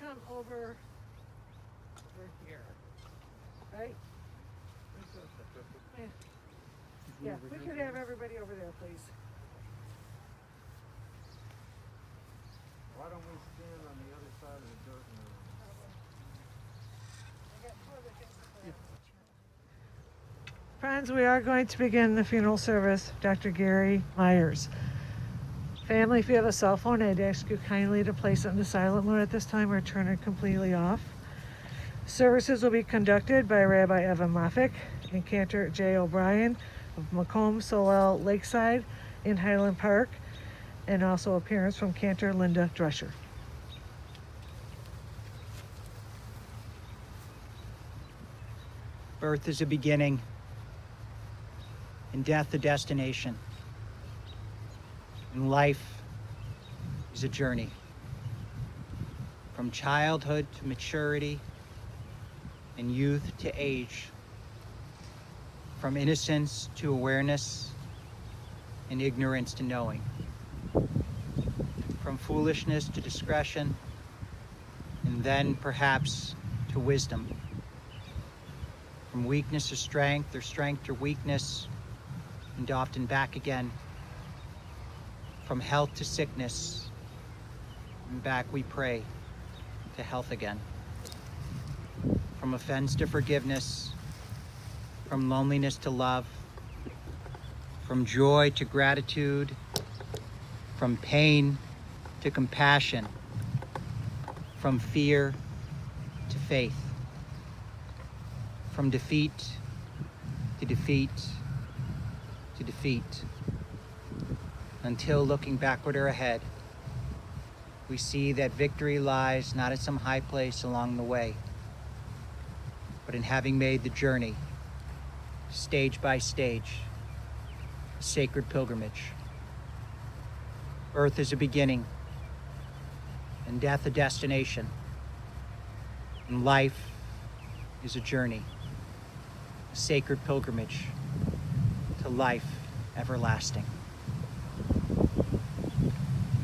come over here, right? Yeah, we could have everybody over there, please. Why don't we stand on the other side of the dirt and I got 2 other things to play. Friends, we are going to begin the funeral service of Dr. Gary Meyers. Family, if you have a cell phone, I'd ask you kindly to place it in the silent mode at this time or turn it completely off. Services will be conducted by Rabbi Evan Moffick and Cantor J. O'Brien of Macomb, Solel, Lakeside in Highland Park, and also appearance from Cantor Linda Drescher. Birth is a beginning, and death a destination, and life is a journey. From childhood to maturity, and youth to age, from innocence to awareness, and ignorance to knowing, from foolishness to discretion, and then perhaps to wisdom, from weakness to strength, or strength to weakness, and often back again, from health to sickness, and back we pray to health again, from offense to forgiveness, from loneliness to love, from joy to gratitude, from pain to compassion, from fear to faith, from defeat to defeat to defeat, until looking backward or ahead, we see that victory lies not at some high place along the way, but in having made the journey, stage by stage, a sacred pilgrimage. Earth is a beginning, and death a destination, and life is a journey, a sacred pilgrimage to life everlasting.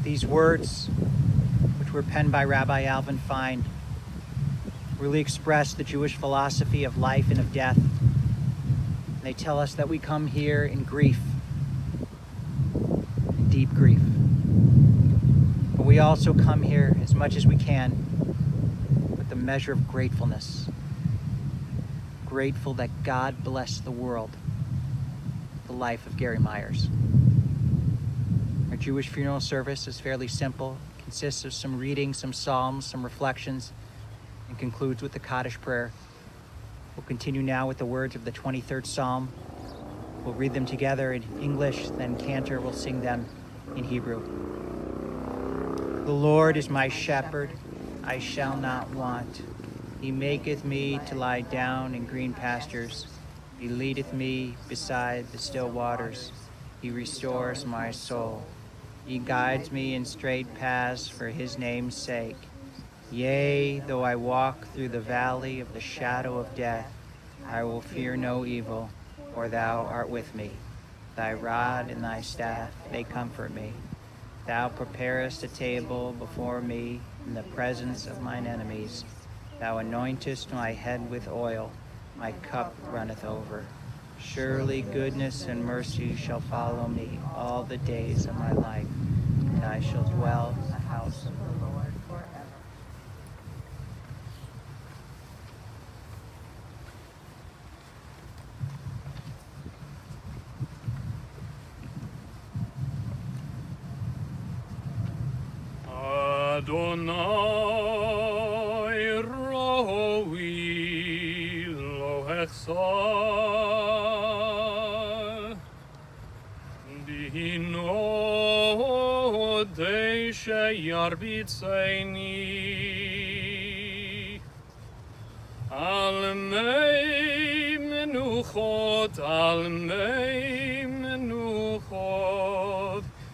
These words, which were penned by Rabbi Alvin Fine, really express the Jewish philosophy of life and of death. They tell us that we come here in grief, in deep grief. But we also come here as much as we can with a measure of gratefulness. Grateful that God blessed the world, the life of Gary Meyers. Our Jewish funeral service is fairly simple. It consists of some reading, some psalms, some reflections, and concludes with the Kaddish prayer. We'll continue now with the words of the 23rd Psalm. We'll read them together in English, then Cantor will sing them in Hebrew. The Lord is my shepherd, I shall not want. He maketh me to lie down in green pastures. He leadeth me beside the still waters. He restores my soul. He guides me in straight paths for his name's sake. Yea, though I walk through the valley of the shadow of death, I will fear no evil, for thou art with me. Thy rod and thy staff, they comfort me. Thou preparest a table before me in the presence of mine enemies. Thou anointest my head with oil, my cup runneth over. Surely goodness and mercy shall follow me all the days of my life, and I shall dwell in the house of the Lord forever. Adonai roi lo echsal dino deishe yarbitzeini al mei menuchot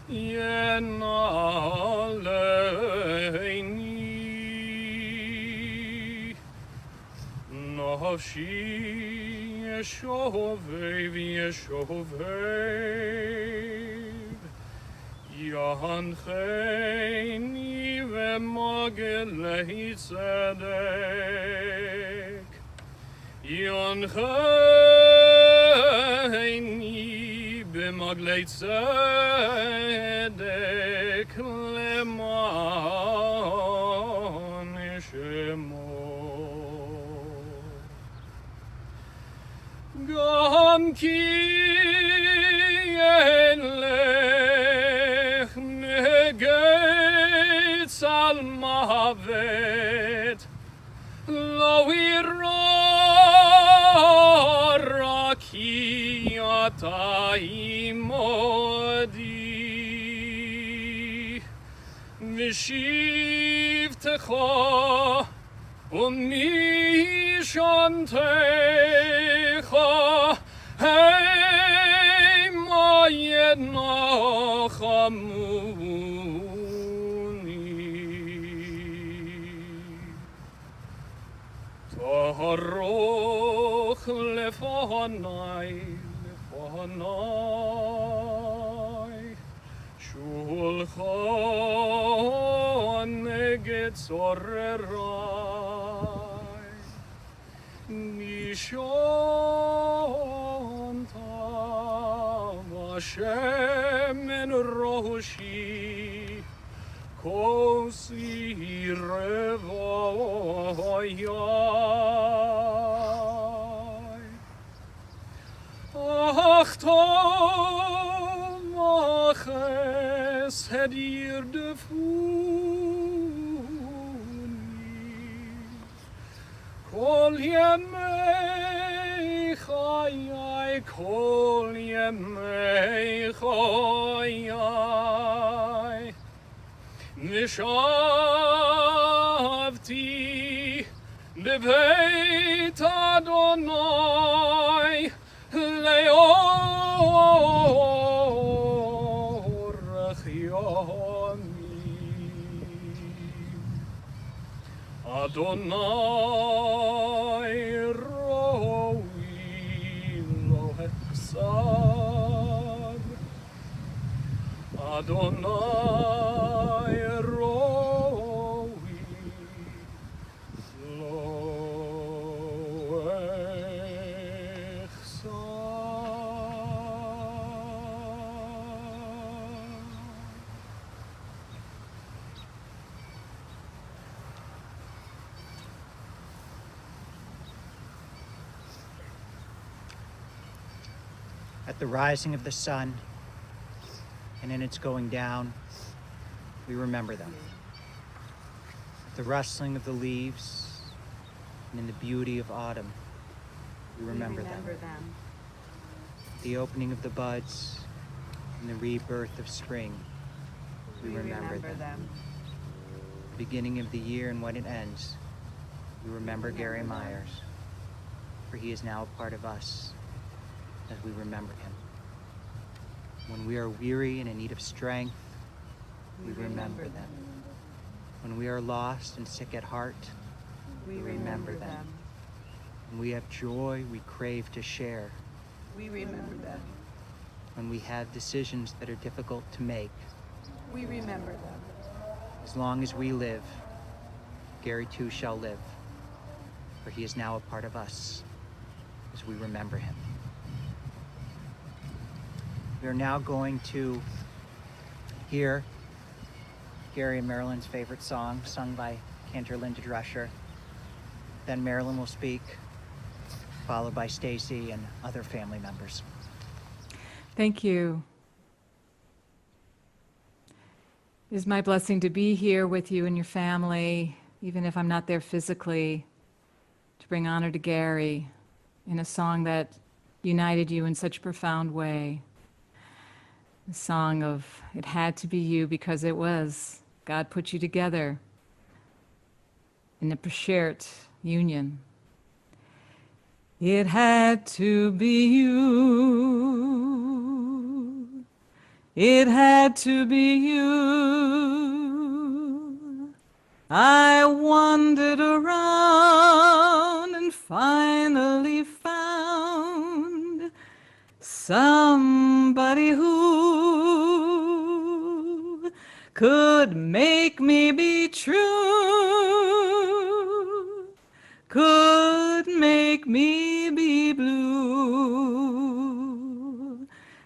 Yenaleini Nafshi Yeshovev Yeshovev ינחני ומגלי צדק, ינחני במגלי צדק למען שמו. גם כי ילך נגץ על מוות, לא ירא רק כי אתה עמדי, ושבתך ומשענתך המה ינחמוני. תערוך לפני שולחן נגד צורריי, נשענת בשמן ראשי, כוסי רוויי. אך טוב החסד ירדפוני כל ימי חיי, כל ימי חיי. ושבתי בבית אדוני לאורך ימים. אדוני ראוי לו החסד, אדוני ראוי לו החסד. At the rising of the sun and in its going down, we remember them. At the rustling of the leaves and in the beauty of autumn, we remember them. At the opening of the buds and the rebirth of spring, we remember them. The beginning of the year and when it ends, we remember Gary Myers, for he is now a part of us as we remember him. When we are weary and in need of strength, we remember them. When we are lost and sick at heart, we remember them. When we have joy we crave to share, We remember them. when we have decisions that are difficult to make, We remember them. as long as we live, Gary too shall live, for he is now a part of us as we remember him. We are now going to hear Gary and Marilyn's favorite song, sung by Cantor Linda Drescher. Then Marilyn will speak, followed by Stacy and other family members. Thank you. It is my blessing to be here with you and your family, even if I'm not there physically, to bring honor to Gary in a song that united you in such a profound way. The song of It Had to Be You because it was. God put you together in a shared union. It had to be you. It had to be you. I wandered around and finally found somebody who could make me be true, could make me be blue,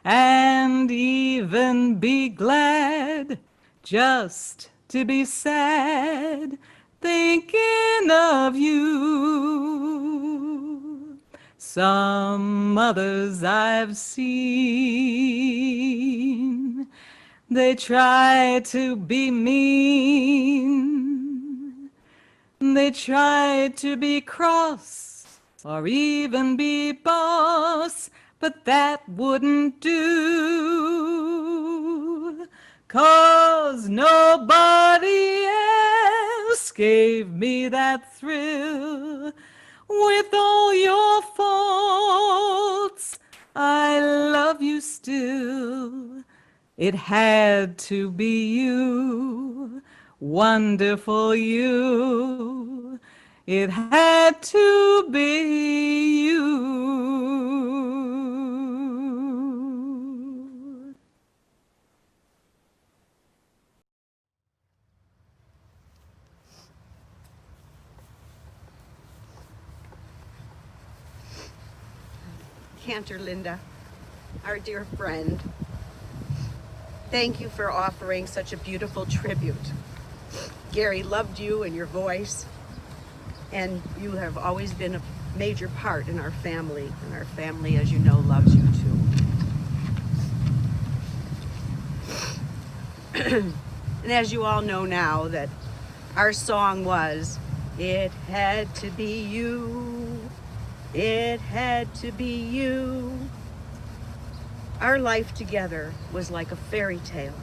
and even be glad just to be sad, thinking of you. Some others I've seen, they try to be mean, they try to be cross, or even be boss, but that wouldn't do, 'cause nobody else gave me that thrill. With all your faults, I love you still. It had to be you, wonderful you. It had to be you. Cantor Linda, our dear friend, thank you for offering such a beautiful tribute. Gary loved you and your voice, and you have always been a major part in our family, and our family, as you know, loves you too. And as you all know now, that our song was, "It had to be you, it had to be you." Our life together was like a fairy tale.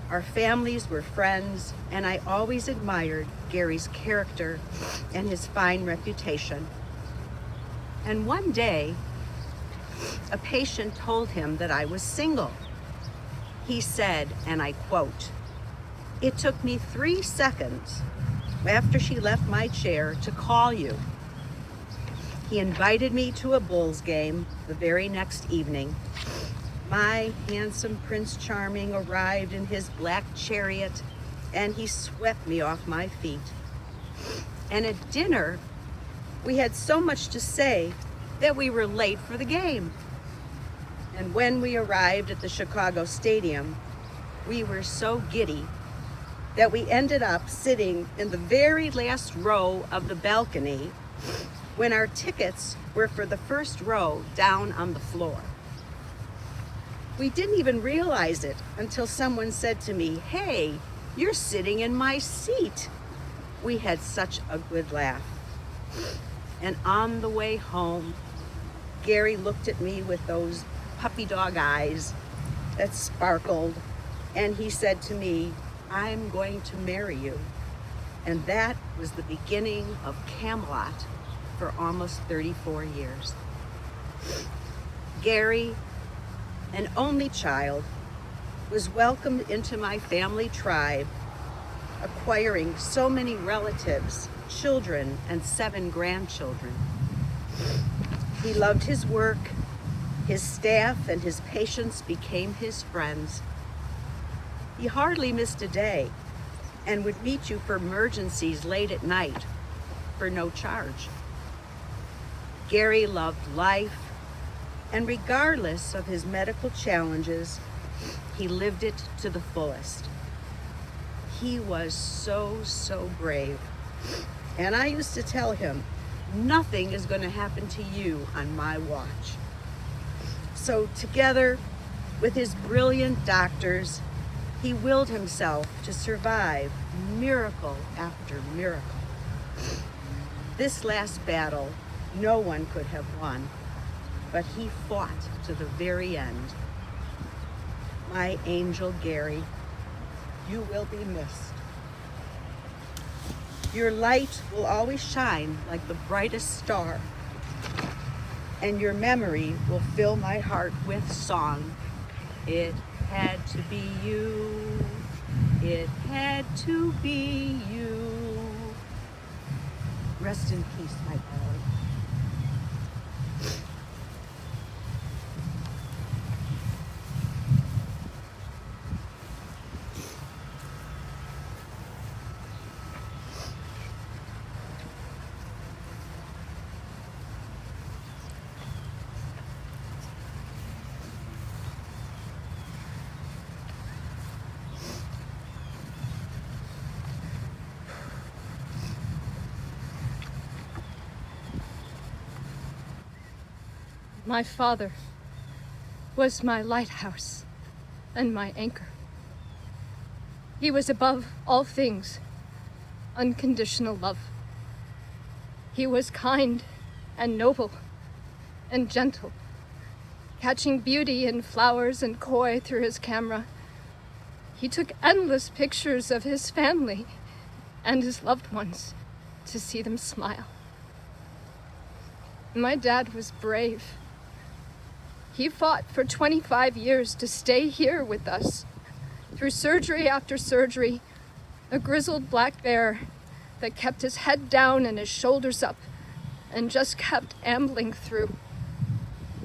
Our families were friends, and I always admired Gary's character and his fine reputation. And one day, a patient told him that I was single. He said, and I quote, "It took me 3 seconds after she left my chair to call you." He invited me to a Bulls game the very next evening. My handsome Prince Charming arrived in his black chariot, and he swept me off my feet. And at dinner, we had so much to say that we were late for the game. And when we arrived at the Chicago Stadium, we were so giddy that we ended up sitting in the very last row of the balcony when our tickets were for the first row down on the floor. We didn't even realize it until someone said to me, "Hey, you're sitting in my seat." We had such a good laugh. And on the way home, Gary looked at me with those puppy dog eyes that sparkled, and he said to me, "I'm going to marry you." And that was the beginning of Camelot for almost 34 years. Gary, an only child, was welcomed into my family tribe, acquiring so many relatives, children, and 7 grandchildren. He loved his work, his staff, and his patients became his friends. He hardly missed a day and would meet you for emergencies late at night for no charge. Gary loved life, and regardless of his medical challenges, he lived it to the fullest. He was so brave. And I used to tell him, "Nothing is going to happen to you on my watch." So together with his brilliant doctors, he willed himself to survive miracle after miracle. This last battle, no one could have won, but he fought to the very end. My angel Gary, you will be missed. Your light will always shine like the brightest star, and your memory will fill my heart with song. It had to be you, it had to be you. Rest in peace, my darling. My father was my lighthouse and my anchor. He was above all things unconditional love. He was kind and noble and gentle, catching beauty in flowers and koi through his camera. He took endless pictures of his family and his loved ones to see them smile. My dad was brave. He fought for 25 years to stay here with us. Through surgery after surgery, a grizzled black bear that kept his head down and his shoulders up and just kept ambling through.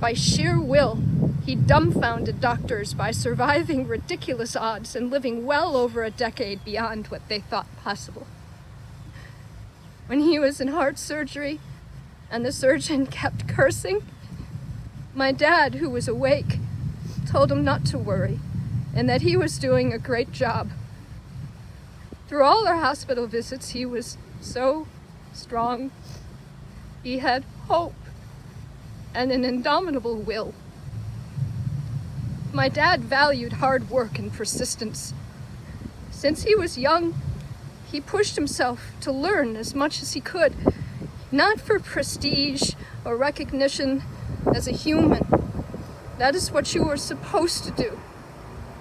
By sheer will, he dumbfounded doctors by surviving ridiculous odds and living well over a decade beyond what they thought possible. When he was in heart surgery and the surgeon kept cursing, my dad, who was awake, told him not to worry and that he was doing a great job. Through all our hospital visits, he was so strong. He had hope and an indomitable will. My dad valued hard work and persistence. Since he was young, he pushed himself to learn as much as he could, not for prestige or recognition as a human. That is what you are supposed to do.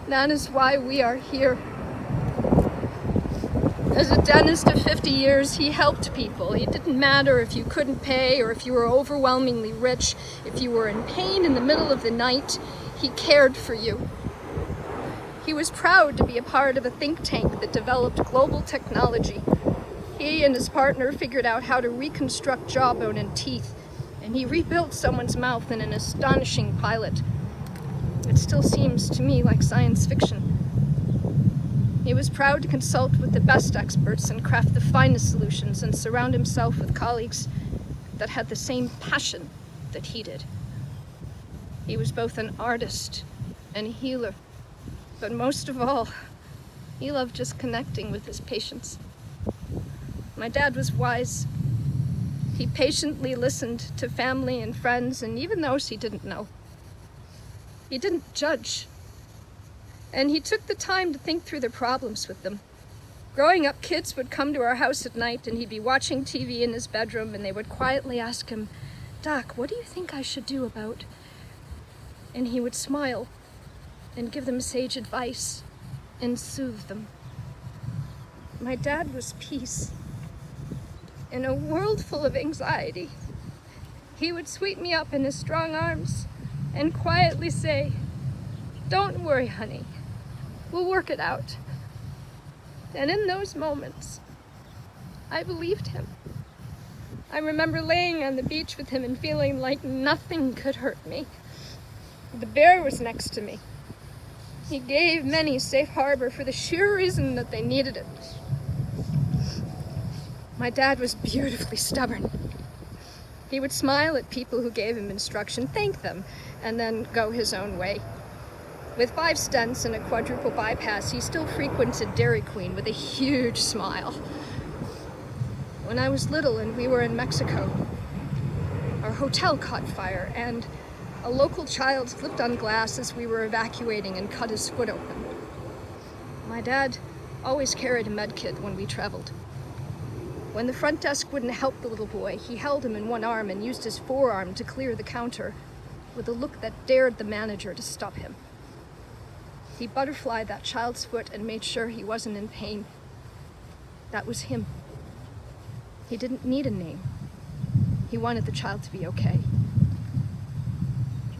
That is why we are here. As a dentist of 50 years, he helped people. It didn't matter if you couldn't pay or if you were overwhelmingly rich. If you were in pain in the middle of the night, he cared for you. He was proud to be a part of a think tank that developed global technology. He and his partner figured out how to reconstruct jawbone and teeth, and he rebuilt someone's mouth in an astonishing pilot. It still seems to me like science fiction. He was proud to consult with the best experts and craft the finest solutions and surround himself with colleagues that had the same passion that he did. He was both an artist and a healer, but most of all, he loved just connecting with his patients. My dad was wise. He patiently listened to family and friends, and even those he didn't know. He didn't judge. And he took the time to think through their problems with them. Growing up, kids would come to our house at night and he'd be watching TV in his bedroom and they would quietly ask him, "Doc, what do you think I should do about?" And he would smile and give them sage advice and soothe them. My dad was peace. In a world full of anxiety, he would sweep me up in his strong arms and quietly say, "Don't worry, honey. We'll work it out." And in those moments, I believed him. I remember laying on the beach with him and feeling like nothing could hurt me. The bear was next to me. He gave many safe harbor for the sheer reason that they needed it. My dad was beautifully stubborn. He would smile at people who gave him instruction, thank them, and then go his own way. With 5 stents and a quadruple bypass, he still frequented Dairy Queen with a huge smile. When I was little and we were in Mexico, our hotel caught fire and a local child slipped on glass as we were evacuating and cut his foot open. My dad always carried a med kit when we traveled. When the front desk wouldn't help the little boy, he held him in one arm and used his forearm to clear the counter with a look that dared the manager to stop him. He butterflied that child's foot and made sure he wasn't in pain. That was him. He didn't need a name. He wanted the child to be okay.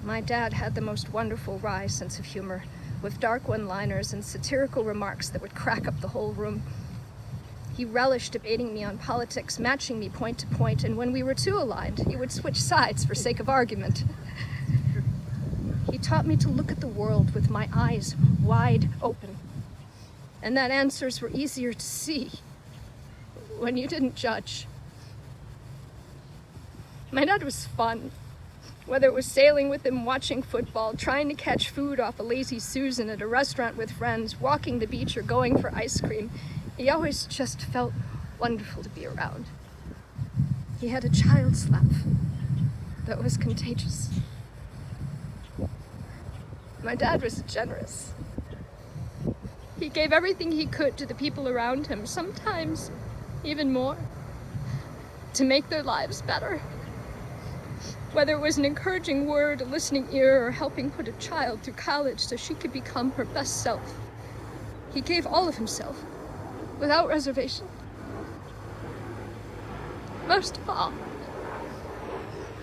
My dad had the most wonderful wry sense of humor, with dark one-liners and satirical remarks that would crack up the whole room. He relished debating me on politics, matching me point to point, and when we were too aligned, he would switch sides for sake of argument. He taught me to look at the world with my eyes wide open, and that answers were easier to see when you didn't judge. My dad was fun, whether it was sailing with him, watching football, trying to catch food off a Lazy Susan at a restaurant with friends, walking the beach, or going for ice cream. He always just felt wonderful to be around. He had a child's laugh that was contagious. My dad was generous. He gave everything he could to the people around him, sometimes even more, to make their lives better. Whether it was an encouraging word, a listening ear, or helping put a child through college so she could become her best self, he gave all of himself, without reservation. Most of all,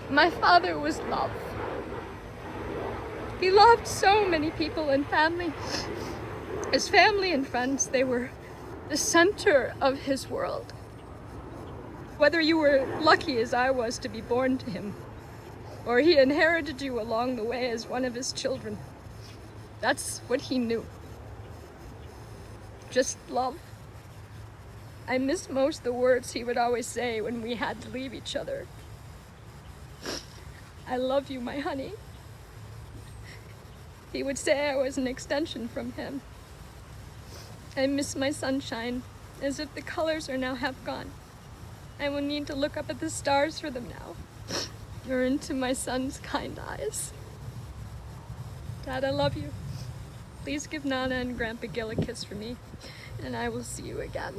my father was love. He loved so many people and family. His family and friends, they were the center of his world. Whether you were lucky as I was to be born to him, or he inherited you along the way as one of his children, that's what he knew. Just love. I miss most the words he would always say when we had to leave each other. I love you, my honey. He would say I was an extension from him. I miss my sunshine, as if the colors are now half gone. I will need to look up at the stars for them now, or into my son's kind eyes. Dad, I love you. Please give Nana and Grandpa Gil a kiss for me, and I will see you again.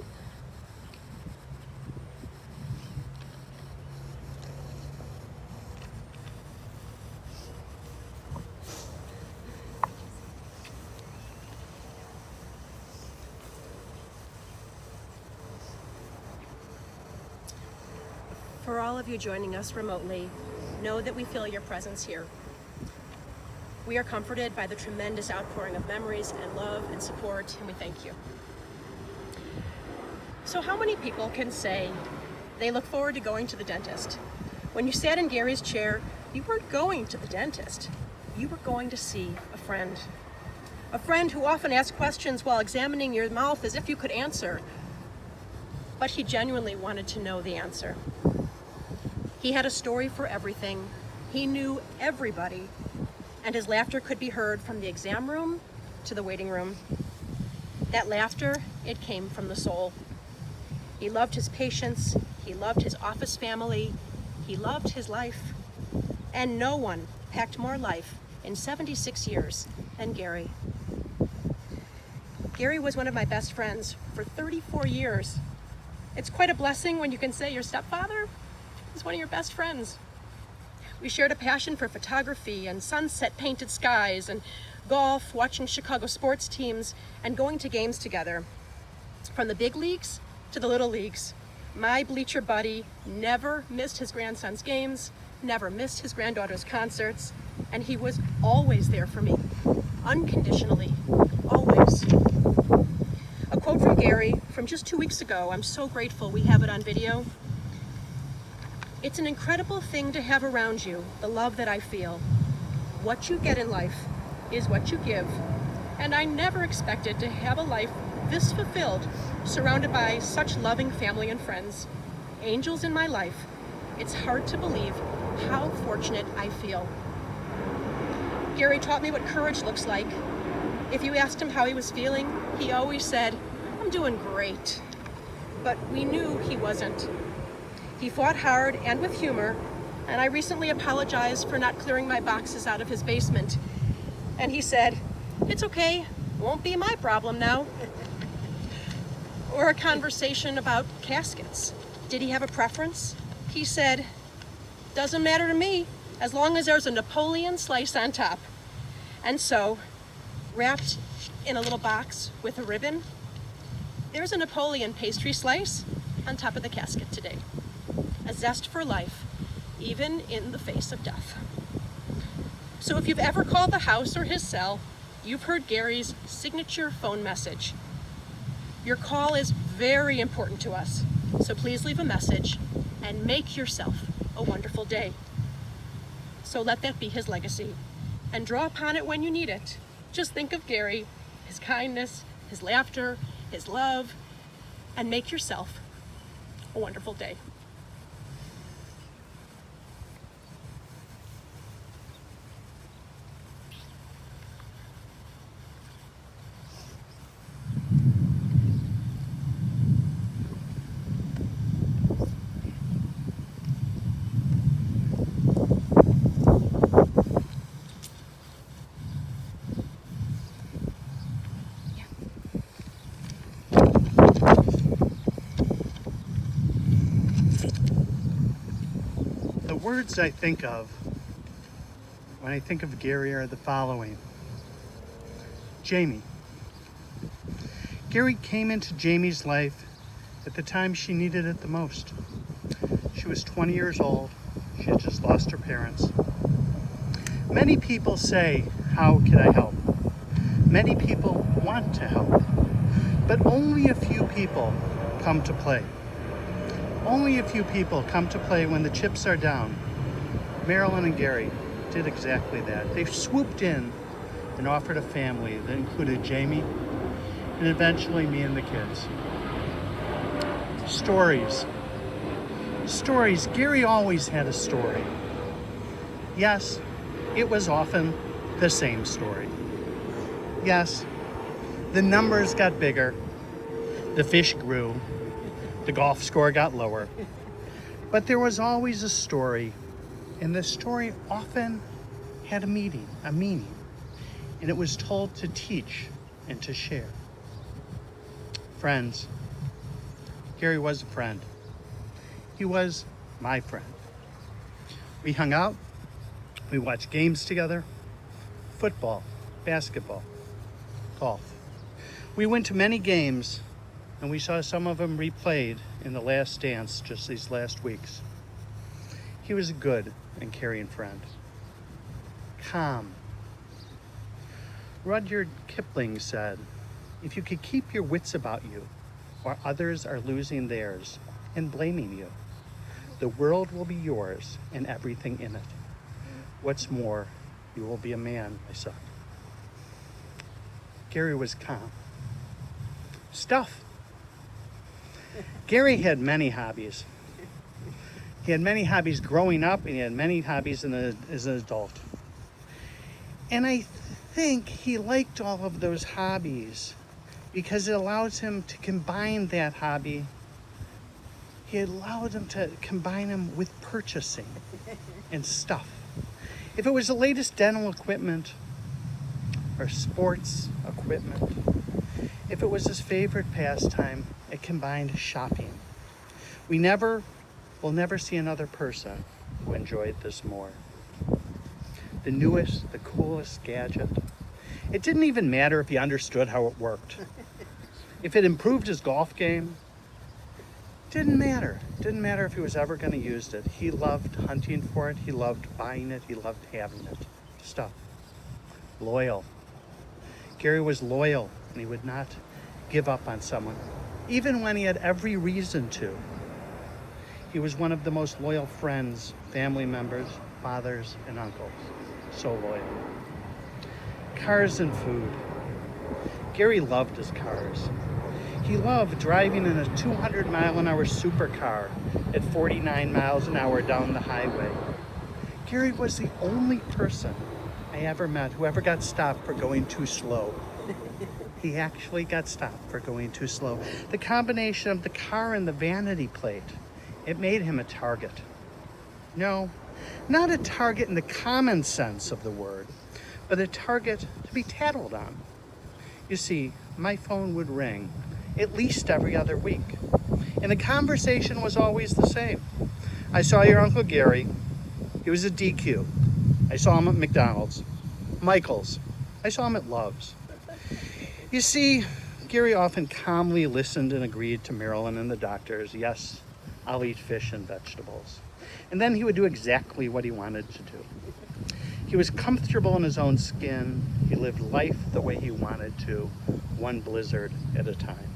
For all of you joining us remotely, know that we feel your presence here. We are comforted by the tremendous outpouring of memories and love and support, and we thank you. So how many people can say they look forward to going to the dentist? When you sat in Gary's chair, you weren't going to the dentist. You were going to see a friend. A friend who often asked questions while examining your mouth as if you could answer, but he genuinely wanted to know the answer. He had a story for everything. He knew everybody, and his laughter could be heard from the exam room to the waiting room. That laughter, it came from the soul. He loved his patients, he loved his office family, he loved his life, and no one packed more life in 76 years than Gary. Gary was one of my best friends for 34 years. It's quite a blessing when you can say your stepfather is one of your best friends. We shared a passion for photography and sunset painted skies and golf, watching Chicago sports teams, and going to games together. From the big leagues to the little leagues, my bleacher buddy never missed his grandson's games, never missed his granddaughter's concerts, and he was always there for me, unconditionally, always. A quote from Gary from just 2 weeks ago, I'm so grateful we have it on video. It's an incredible thing to have around you, the love that I feel. What you get in life is what you give, and I never expected to have a life this fulfilled, surrounded by such loving family and friends, angels in my life. It's hard to believe how fortunate I feel. Gary taught me what courage looks like. If you asked him how he was feeling, he always said, "I'm doing great." But we knew he wasn't. He fought hard and with humor, and I recently apologized for not clearing my boxes out of his basement. And he said, "It's okay, won't be my problem now." Or a conversation about caskets. Did he have a preference? He said, "Doesn't matter to me, as long as there's a Napoleon slice on top." And so, wrapped in a little box with a ribbon, there's a Napoleon pastry slice on top of the casket today. A zest for life, even in the face of death. So if you've ever called the house or his cell, you've heard Gary's signature phone message. Your call is very important to us, so please leave a message and make yourself a wonderful day. So let that be his legacy, and draw upon it when you need it. Just think of Gary, his kindness, his laughter, his love, and make yourself a wonderful day. words I think of when I think of Gary are the following. Jami. Gary came into Jami's life at the time she needed it the most. She was 20 years old. She had just lost her parents. Many people say, how can I help? Many people want to help, but only a few people come to play. Only a few people come to play when the chips are down. Marilyn and Gary did exactly that. They swooped in and offered a family that included Jami and eventually me and the kids. Stories. Stories. Gary always had a story. Yes, it was often the same story. Yes, the numbers got bigger, the fish grew, the golf score got lower, but there was always a story, and the story often had a meaning, and it was told to teach and to share. Friends. Gary was a friend. He was my friend. We hung out, we watched games together, football, basketball, golf. We went to many games, and we saw some of them replayed in The Last Dance just these last weeks. He was a good and caring friend. Calm. Rudyard Kipling said, if you could keep your wits about you while others are losing theirs and blaming you, the world will be yours and everything in it. What's more, you will be a man, my son. Gary was calm. Stuff. Gary had many hobbies. He had many hobbies growing up, and he had many hobbies as an adult. And I think he liked all of those hobbies because it allows him to combine that hobby. He allowed him to combine them with purchasing and stuff. If it was the latest dental equipment or sports equipment, if it was his favorite pastime, it combined shopping. We'll never see another person who enjoyed this more. The newest, the coolest gadget. It didn't even matter if he understood how it worked. If it improved his golf game, didn't matter. Didn't matter if he was ever going to use it. He loved hunting for it. He loved buying it. He loved having it. Stuff. Loyal. Gary was loyal, and he would not give up on someone, even when he had every reason to. He was one of the most loyal friends, family members, fathers, and uncles. So loyal. Cars and food. Gary loved his cars. He loved driving in a 200-mile-an-hour supercar at 49 miles an hour down the highway. Gary was the only person I ever met who ever got stopped for going too slow. He actually got stopped for going too slow. The combination of the car and the vanity plate, it made him a target. No, not a target in the common sense of the word, but a target to be tattled on. You see, my phone would ring at least every other week, and the conversation was always the same. I saw your Uncle Gary. He was at DQ. I saw him at McDonald's. Michael's. I saw him at Love's. You see, Gary often calmly listened and agreed to Marilyn and the doctors. Yes, I'll eat fish and vegetables. And then he would do exactly what he wanted to do. He was comfortable in his own skin. He lived life the way he wanted to, one blizzard at a time.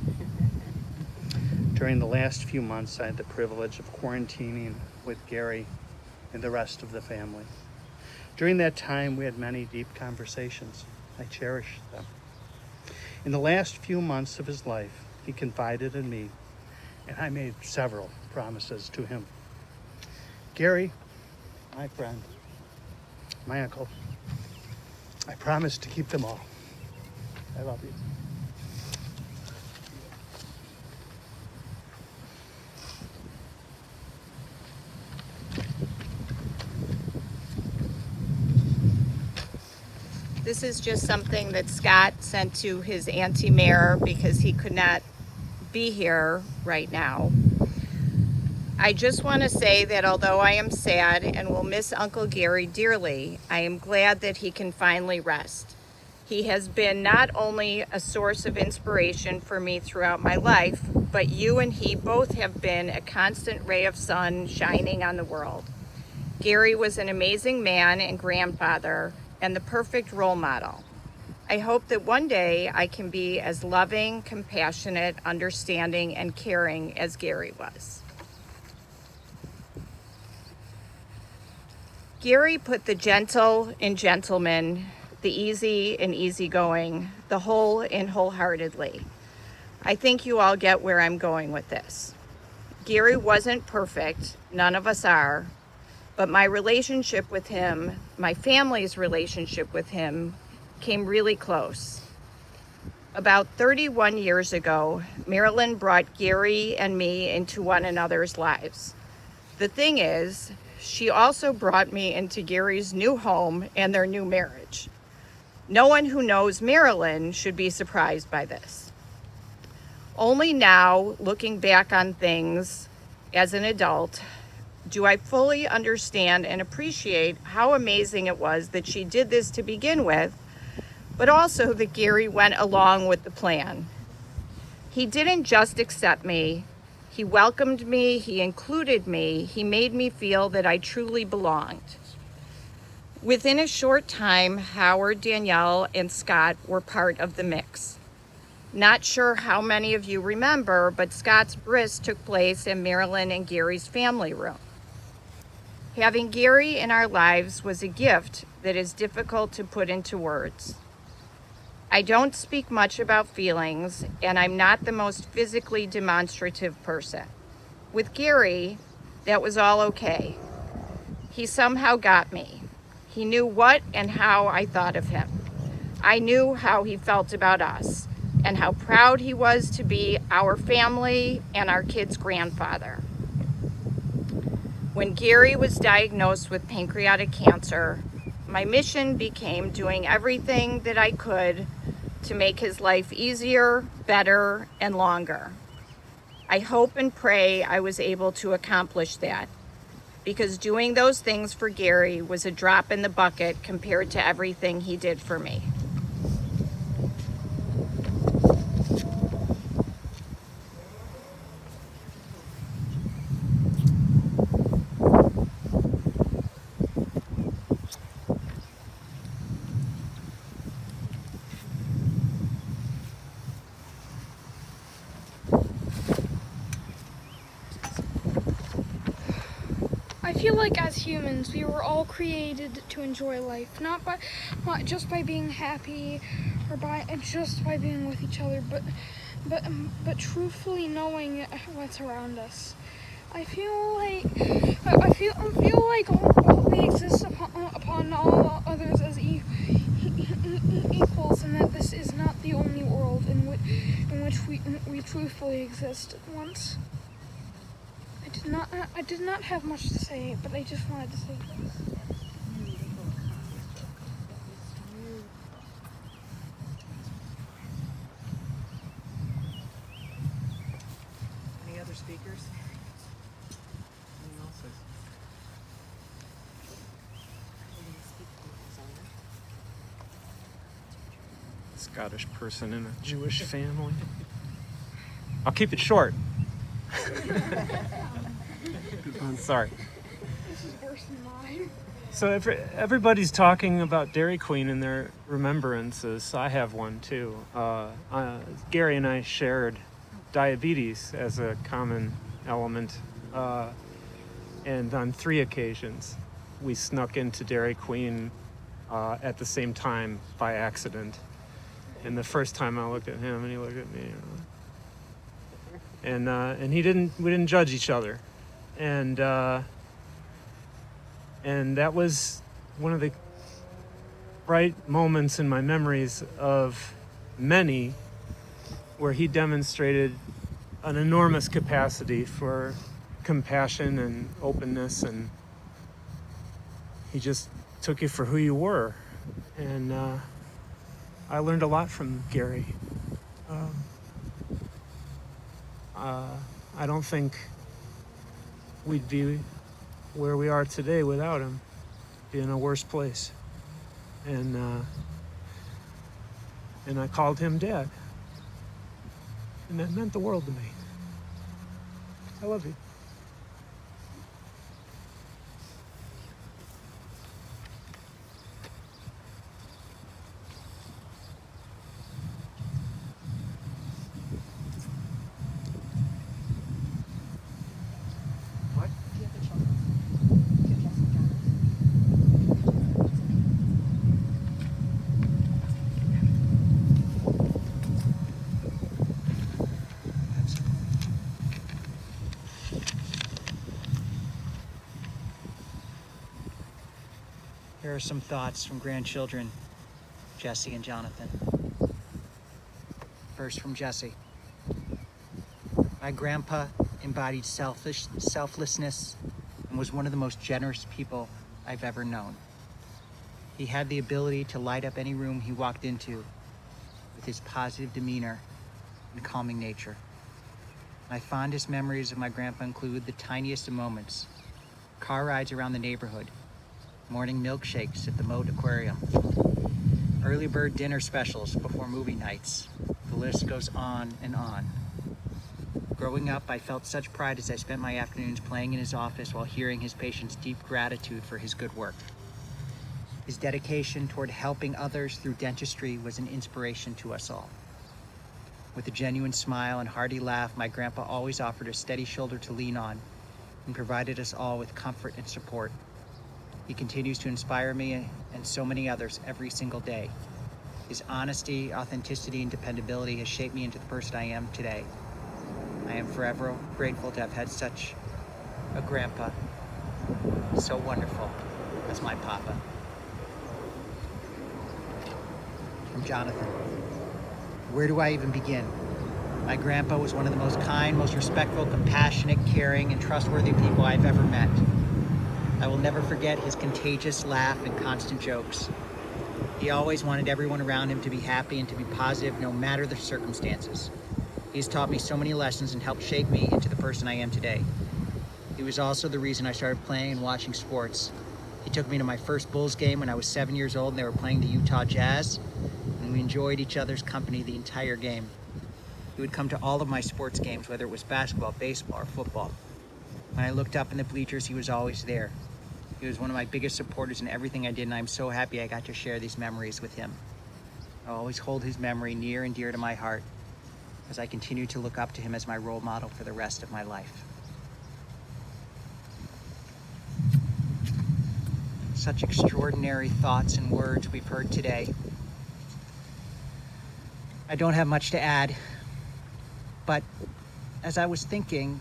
During the last few months, I had the privilege of quarantining with Gary and the rest of the family. During that time, we had many deep conversations. I cherished them. In the last few months of his life, he confided in me, and I made several promises to him. Gary, my friend, my uncle, I promised to keep them all. I love you. This is just something that Scott sent to his Auntie Mare because he could not be here right now. I just want to say that although I am sad and will miss Uncle Gary dearly, I am glad that he can finally rest. He has been not only a source of inspiration for me throughout my life, but you and he both have been a constant ray of sun shining on the world. Gary was an amazing man and grandfather and the perfect role model. I hope that one day I can be as loving, compassionate, understanding, and caring as Gary was. Gary put the gentle in gentleman, the easy in easygoing, the whole in wholeheartedly. I think you all get where I'm going with this. Gary wasn't perfect, none of us are, but my relationship with him, my family's relationship with him, came really close. About 31 years ago, Marilyn brought Gary and me into one another's lives. The thing is, she also brought me into Gary's new home and their new marriage. No one who knows Marilyn should be surprised by this. Only now, looking back on things as an adult, do I fully understand and appreciate how amazing it was that she did this to begin with, but also that Gary went along with the plan. He didn't just accept me, he welcomed me, he included me, he made me feel that I truly belonged. Within a short time, Howard, Danielle, and Scott were part of the mix. Not sure how many of you remember, but Scott's bris took place in Marilyn and Gary's family room. Having Gary in our lives was a gift that is difficult to put into words. I don't speak much about feelings, and I'm not the most physically demonstrative person. With Gary, that was all okay. He somehow got me. He knew what and how I thought of him. I knew how he felt about us, and how proud he was to be our family and our kids' grandfather. When Gary was diagnosed with pancreatic cancer, my mission became doing everything that I could to make his life easier, better, and longer. I hope and pray I was able to accomplish that, because doing those things for Gary was a drop in the bucket compared to everything he did for me. I feel like as humans, we were all created to enjoy life, not just by being happy or just by being with each other, but truthfully knowing what's around us. I feel like we exist upon all others as equals, and that this is not the only world in which we truthfully exist at once. I did not have much to say, but I just wanted to say this. Any other speakers? Anyone else? Scottish person in a Jewish family. I'll keep it short. I'm sorry. This is worse than mine. So everybody's talking about Dairy Queen and their remembrances. I have one too. Gary and I shared diabetes as a common element. And on 3 occasions, we snuck into Dairy Queen at the same time by accident. And the first time I looked at him and he looked at me. And we didn't judge each other. And that was one of the bright moments in my memories of many where he demonstrated an enormous capacity for compassion and openness, and he just took you for who you were. And I learned a lot from Gary. I don't think we'd be where we are today without him. Be in a worse place. And I called him Dad. And that meant the world to me. I love you. Here are some thoughts from grandchildren, Jessie and Jonathan. First from Jessie. My grandpa embodied selflessness and was one of the most generous people I've ever known. He had the ability to light up any room he walked into with his positive demeanor and calming nature. My fondest memories of my grandpa include the tiniest of moments: car rides around the neighborhood, morning milkshakes at the Moat Aquarium, early bird dinner specials before movie nights. The list goes on and on. Growing up, I felt such pride as I spent my afternoons playing in his office while hearing his patients' deep gratitude for his good work. His dedication toward helping others through dentistry was an inspiration to us all. With a genuine smile and hearty laugh, my grandpa always offered a steady shoulder to lean on and provided us all with comfort and support. He continues to inspire me and so many others every single day. His honesty, authenticity, and dependability has shaped me into the person I am today. I am forever grateful to have had such a grandpa, so wonderful as my papa. From Jonathan. Where do I even begin? My grandpa was one of the most kind, most respectful, compassionate, caring, and trustworthy people I've ever met. I will never forget his contagious laugh and constant jokes. He always wanted everyone around him to be happy and to be positive no matter the circumstances. He has taught me so many lessons and helped shape me into the person I am today. He was also the reason I started playing and watching sports. He took me to my first Bulls game when I was 7 years old and they were playing the Utah Jazz, and we enjoyed each other's company the entire game. He would come to all of my sports games, whether it was basketball, baseball, or football. When I looked up in the bleachers, he was always there. He was one of my biggest supporters in everything I did, and I'm so happy I got to share these memories with him. I'll always hold his memory near and dear to my heart as I continue to look up to him as my role model for the rest of my life. Such extraordinary thoughts and words we've heard today. I don't have much to add, but as I was thinking,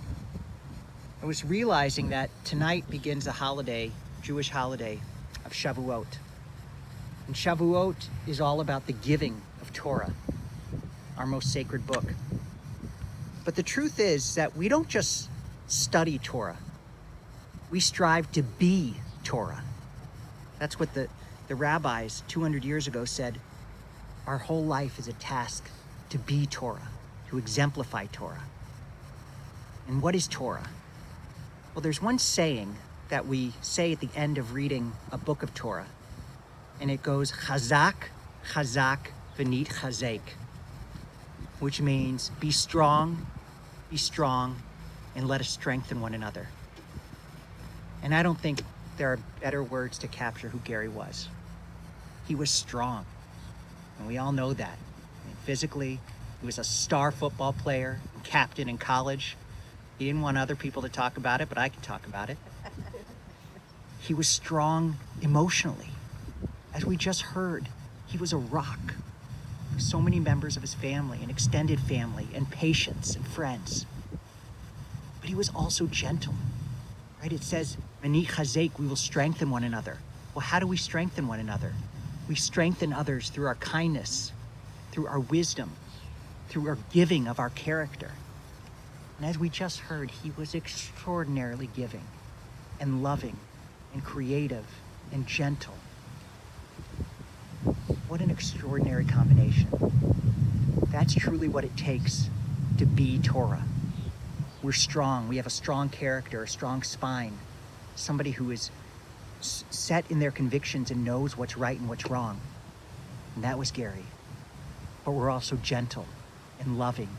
I was realizing that tonight begins a holiday, Jewish holiday of Shavuot. And Shavuot is all about the giving of Torah, our most sacred book. But the truth is that we don't just study Torah. We strive to be Torah. That's what the rabbis 200 years ago said. Our whole life is a task to be Torah, to exemplify Torah. And what is Torah? Well, there's one saying that we say at the end of reading a book of Torah, and it goes, Chazak, Chazak, V'nit Chazek, which means be strong, and let us strengthen one another. And I don't think there are better words to capture who Gary was. He was strong, and we all know that. I mean, physically, he was a star football player and captain in college. He didn't want other people to talk about it, but I can talk about it. He was strong emotionally. As we just heard, he was a rock. So many members of his family and extended family and patients and friends. But he was also gentle, right? It says, V'nit Chazek, we will strengthen one another. Well, how do we strengthen one another? We strengthen others through our kindness, through our wisdom, through our giving of our character. And as we just heard, he was extraordinarily giving and loving and creative and gentle. What an extraordinary combination. That's truly what it takes to be Torah. We're strong. We have a strong character, a strong spine, somebody who is set in their convictions and knows what's right and what's wrong. And that was Gary. But we're also gentle and loving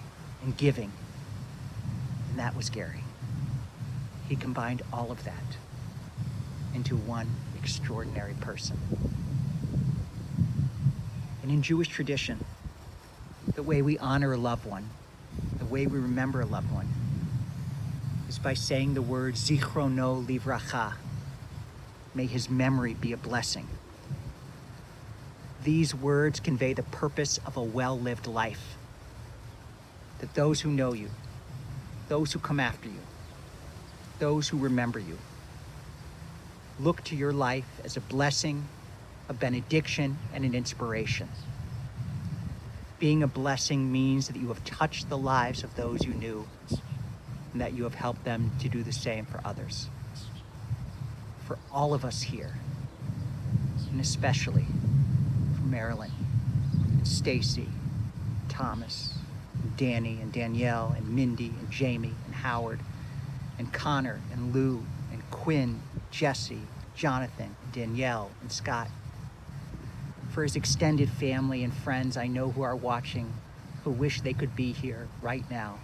and giving. And that was Gary. He combined all of that into one extraordinary person. And in Jewish tradition, the way we honor a loved one, the way we remember a loved one, is by saying the word Zichrono Livracha. May his memory be a blessing. These words convey the purpose of a well-lived life. That those who know you, those who come after you, those who remember you, look to your life as a blessing, a benediction, and an inspiration. Being a blessing means that you have touched the lives of those you knew and that you have helped them to do the same for others. For all of us here, and especially for Marilyn, and Stacy, Thomas, and Danny, and Danielle, and Mindy, and Jami, and Howard, and Connor, and Lou, and Quin, Jessie, Jonathan, Danielle, and Scott. For his extended family and friends I know who are watching, who wish they could be here right now.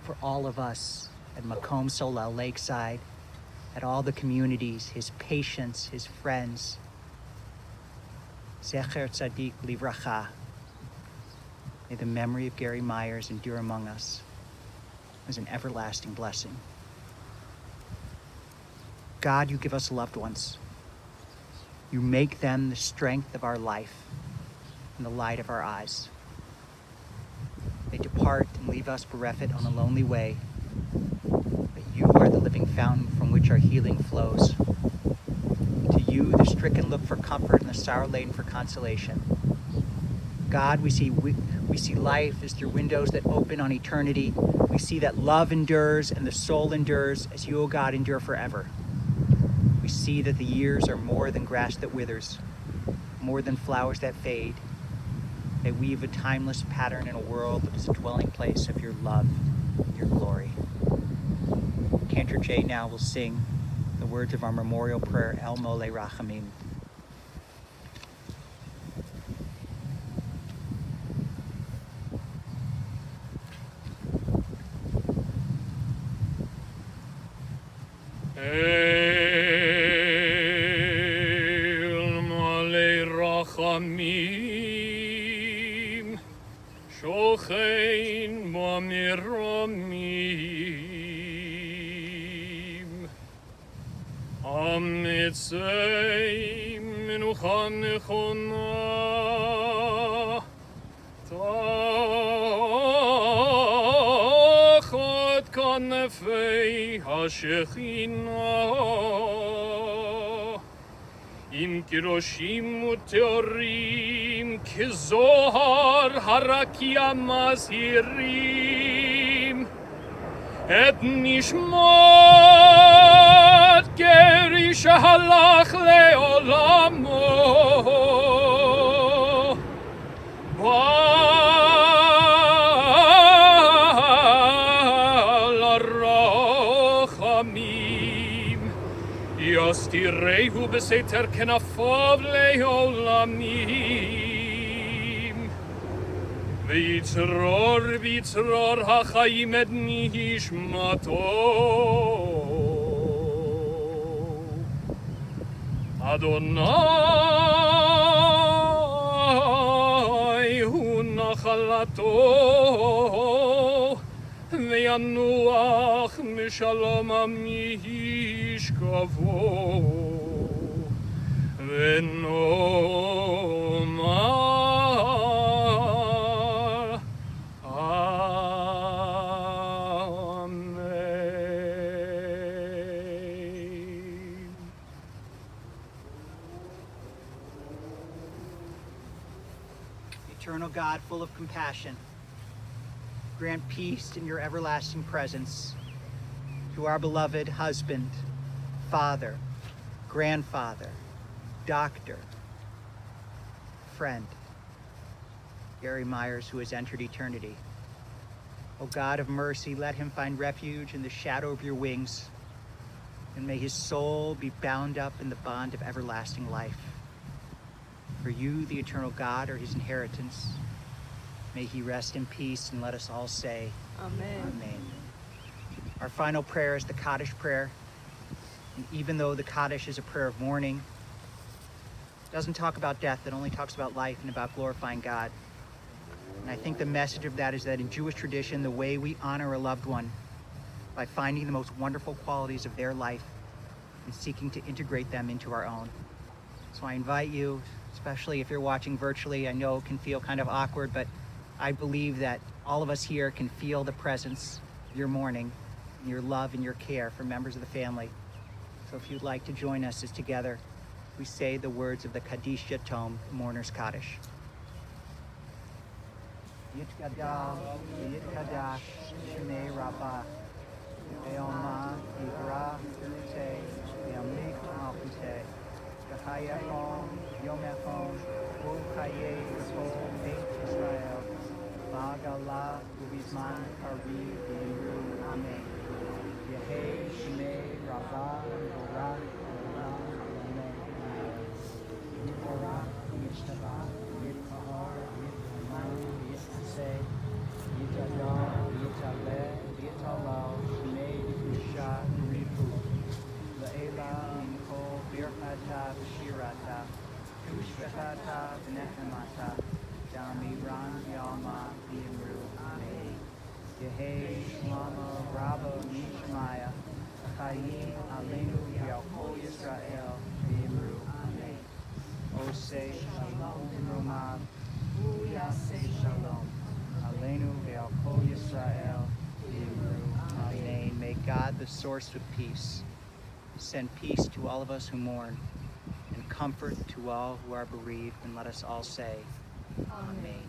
For all of us at Makom Solel Lakeside, at all the communities, his patients, his friends. Zecher Tzadik Livracha. May the memory of Gary Meyers endure among us as an everlasting blessing. God, you give us loved ones. You make them the strength of our life and the light of our eyes. They depart and leave us bereft on a lonely way, but you are the living fountain from which our healing flows. To you, the stricken look for comfort and the sorrow-laden for consolation. God, we see life as through windows that open on eternity. We see that love endures and the soul endures as you, O God, endure forever. We see that the years are more than grass that withers, more than flowers that fade. They weave a timeless pattern in a world that is a dwelling place of your love and your glory. Cantor J now will sing the words of our memorial prayer, El Mole Rachamim. El Mole Rachamim, Shochein B'miromim, Amitzei Menucha Nechona, Tachot Kanefei HaShechina, Im Kiroshim Uteorim Kizohar Harakia Mazhirim Et Nishmat Geri Shahalach Leolamo Bal Rachamim Yostirehu Beseter Kenafav Leolamim Vitzror HaChaim Et Nishmato Adonai Hu Nachalato Ve'yanuach Mishalom Amishkavo Ve'nomar Amen. Eternal God, full of compassion, grant peace in your everlasting presence to our beloved husband, father, grandfather, doctor, friend, Gary Meyers, who has entered eternity. O God of mercy, let him find refuge in the shadow of your wings, and may his soul be bound up in the bond of everlasting life. For you, the eternal God, are his inheritance. May he rest in peace, and let us all say, Amen. Amen. Our final prayer is the Kaddish prayer. And even though the Kaddish is a prayer of mourning, it doesn't talk about death, it only talks about life and about glorifying God. And I think the message of that is that in Jewish tradition, the way we honor a loved one by finding the most wonderful qualities of their life and seeking to integrate them into our own. So I invite you, especially if you're watching virtually, I know it can feel kind of awkward, but I believe that all of us here can feel the presence of your mourning and your love and your care for members of the family. So if you'd like to join us as together we say the words of the Kaddish Yatom, Mourner's Kaddish. Yitgadal, Yitkadash, Shemei Rabbah, Eoma, Yivra, Te, Yamlik Malchute, Gachayachon, Yomechon, Uchaye, Yachol, Beit Israel, Ba'agalah, Ubizman, Ari, Yimru, Amen. Yehei, Shemei Rabbah, Yorah, Amen. Yivorah, Yishtabah, Yitkahar, Yitman, Yitzaseh, Yitadar, Yitaleh, Yitalal, Shmei, Yusha, Rifu, La'ela, Mikol, Birchata, Shirata, Kushvatata, Benechemata, Jami, Ran, Yalma, Yimru, Amen. Yehei, Shlama, Rabba, Mishmaya, Chayi, Aleinu, Yalkol Yisrael, Yimru, Amen. Oseh, Shalom, Romav, Uyaseh, Shalom, Aleinu, Yalkol Yisrael, Yimru, Amen. May God, the source of peace, send peace to all of us who mourn, and comfort to all who are bereaved, and let us all say, Amen.